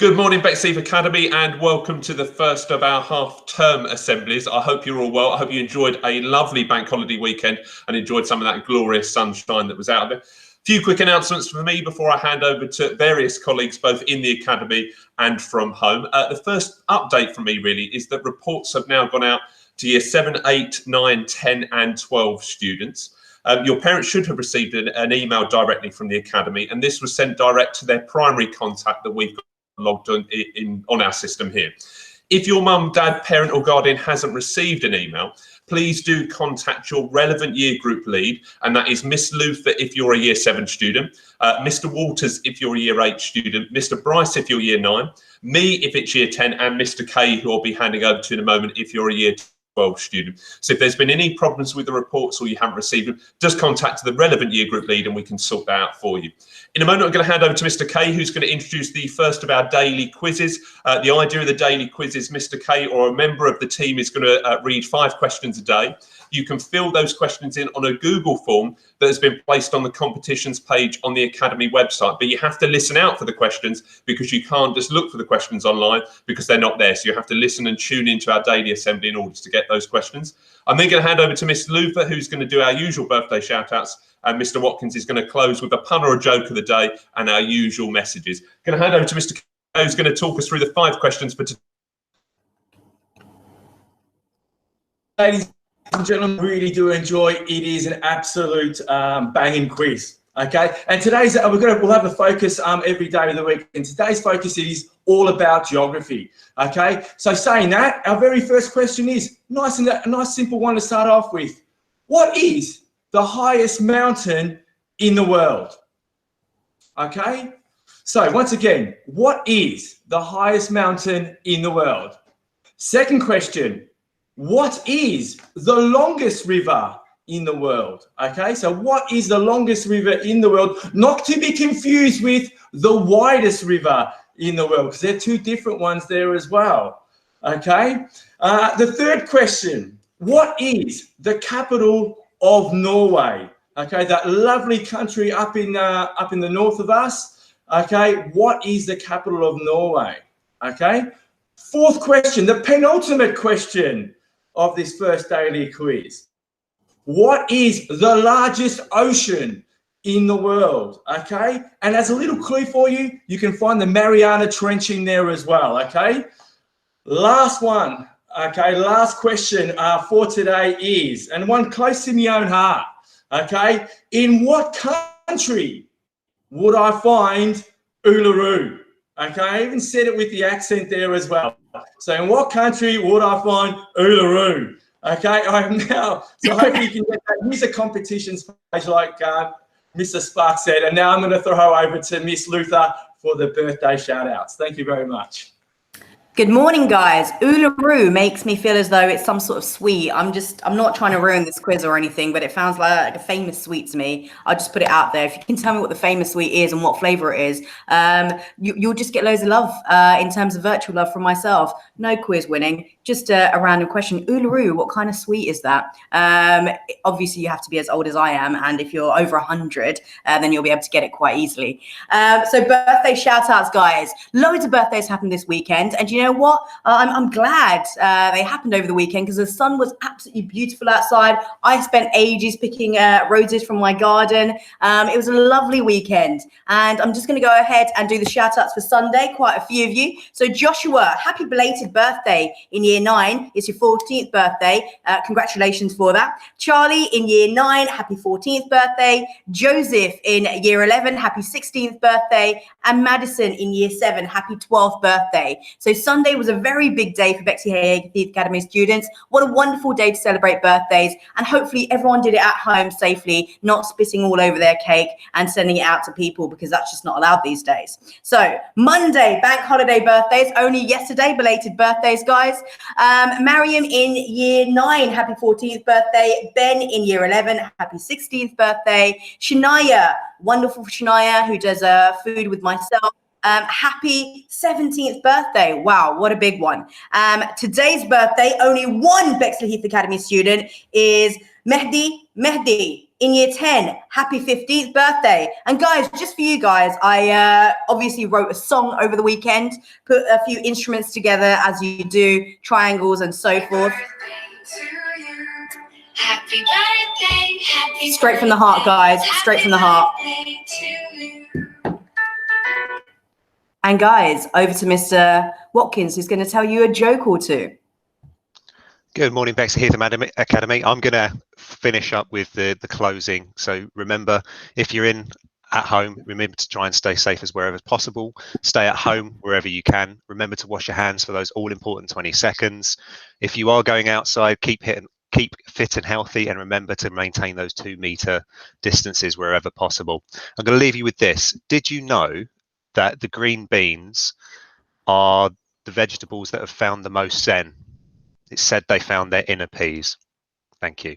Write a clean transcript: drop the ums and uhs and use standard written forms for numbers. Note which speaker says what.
Speaker 1: Good morning, Bexleyheath Academy, and welcome to the first of our half-term assemblies. I hope you're all well. I hope you enjoyed a lovely bank holiday weekend and enjoyed some of that glorious sunshine that was out there. A few quick announcements from me before I hand over to various colleagues, both in the academy and from home. The first update from me really is that reports have now gone out to year 7, 8, 9, 10 and 12 students. Your parents should have received an email directly from the academy, and this was sent direct to their primary contact that we've got logged on our system here. If your mum, dad, parent or guardian hasn't received an email, please do contact your relevant year group lead, and that is Miss Luther if you're a year 7 student, Mr. Walters if you're a year 8 student, Mr. Bryce if you're year 9, me if it's year 10, and Mr. K, who I'll be handing over to in a moment, if you're a year 12 student. So if there's been any problems with the reports or you haven't received them, just contact the relevant year group lead and we can sort that out for you. In a moment, I'm going to hand over to Mr. K, who's going to introduce the first of our daily quizzes. The idea of the daily quiz is Mr. K or a member of the team is going to read 5 questions a day. You can fill those questions in on a Google form that has been placed on the competitions page on the Academy website. But you have to listen out for the questions because you can't just look for the questions online because they're not there. So you have to listen and tune into our daily assembly in order to get those questions. I'm then going to hand over to Miss Luther, who's going to do our usual birthday shout outs. And Mr. Watkins is going to close with a pun or a joke of the day and our usual messages. Going to hand over to Mr. K, who's going to talk us through the 5 questions for today.
Speaker 2: Ladies and gentlemen, really do enjoy. It is an absolute banging quiz. Okay, and today's we'll have a focus every day of the week. And today's focus is all about geography. Okay, so saying that, our very first question is a nice simple one to start off with. What is the highest mountain in the world? Okay, so once again, what is the highest mountain in the world? Second question, what is the longest river in the world? Okay, so what is the longest river in the world? Not to be confused with the widest river in the world, because they're 2 different ones there as well. Okay, the third question, what is the capital of Norway? Okay, that lovely country up in the north of us. Okay, what is the capital of Norway? Okay, fourth question, the penultimate question of this first daily quiz. What is the largest ocean in the world? Okay, and as a little clue for you, you can find the Mariana Trench in there as well. Okay, last one. Okay, last question for today is, and one close to my own heart, okay, in what country would I find Uluru? Okay, I even said it with the accent there as well. So in what country would I find Uluru? Okay, I am now, so hopefully you can get that. Here's a competitions page like Mr. Spark said, and now I'm going to throw over to Miss Luther for the birthday shout outs. Thank you very much.
Speaker 3: Good morning, guys. Uluru makes me feel as though it's some sort of sweet. I'm not trying to ruin this quiz or anything, but it sounds like a famous sweet to me. I'll just put it out there. If you can tell me what the famous sweet is and what flavor it is, you'll just get loads of love in terms of virtual love from myself. No quiz winning, just a random question. Uluru, what kind of sweet is that? Obviously, you have to be as old as I am, and if you're over 100, then you'll be able to get it quite easily. So birthday shout outs, guys. Loads of birthdays happened this weekend, and you know what? I'm glad they happened over the weekend because the sun was absolutely beautiful outside. I spent ages picking roses from my garden. It was a lovely weekend, and I'm just going to go ahead and do the shout outs for Sunday. Quite a few of you. So Joshua, happy belated birthday in year 9. It's your 14th birthday. Congratulations for that. Charlie in year 9, happy 14th birthday. Joseph in year 11, happy 16th birthday. And Madison in year 7, happy 12th birthday. So Sunday was a very big day for Bexleyheath Academy students. What a wonderful day to celebrate birthdays, and hopefully everyone did it at home safely, not spitting all over their cake and sending it out to people, because that's just not allowed these days. So Monday, bank holiday birthdays, only yesterday, belated birthdays, guys. Mariam in year 9, happy 14th birthday. Ben in year 11, happy 16th birthday. Shania, wonderful Shania, who does food with myself. Happy 17th birthday. Wow, what a big one. Today's birthday, only one Bexleyheath Academy student is Mehdi. in year 10, happy 15th birthday. And guys, just for you guys, I obviously wrote a song over the weekend, put a few instruments together as you do, triangles and so forth.
Speaker 4: Happy birthday, happy
Speaker 3: Straight from the heart, guys, straight from the heart. And guys, over to Mr. Watkins, who's going to tell you a joke or two.
Speaker 5: Good morning, Bexleyheath Academy. I'm going to finish up with the closing. So remember, if you're at home, remember to try and stay safe as wherever possible. Stay at home wherever you can. Remember to wash your hands for those all important 20 seconds. If you are going outside, keep fit and healthy, and remember to maintain those 2-meter distances wherever possible. I'm going to leave you with this. Did you know that the green beans are the vegetables that have found the most Zen? It's said they found their inner peas. Thank you.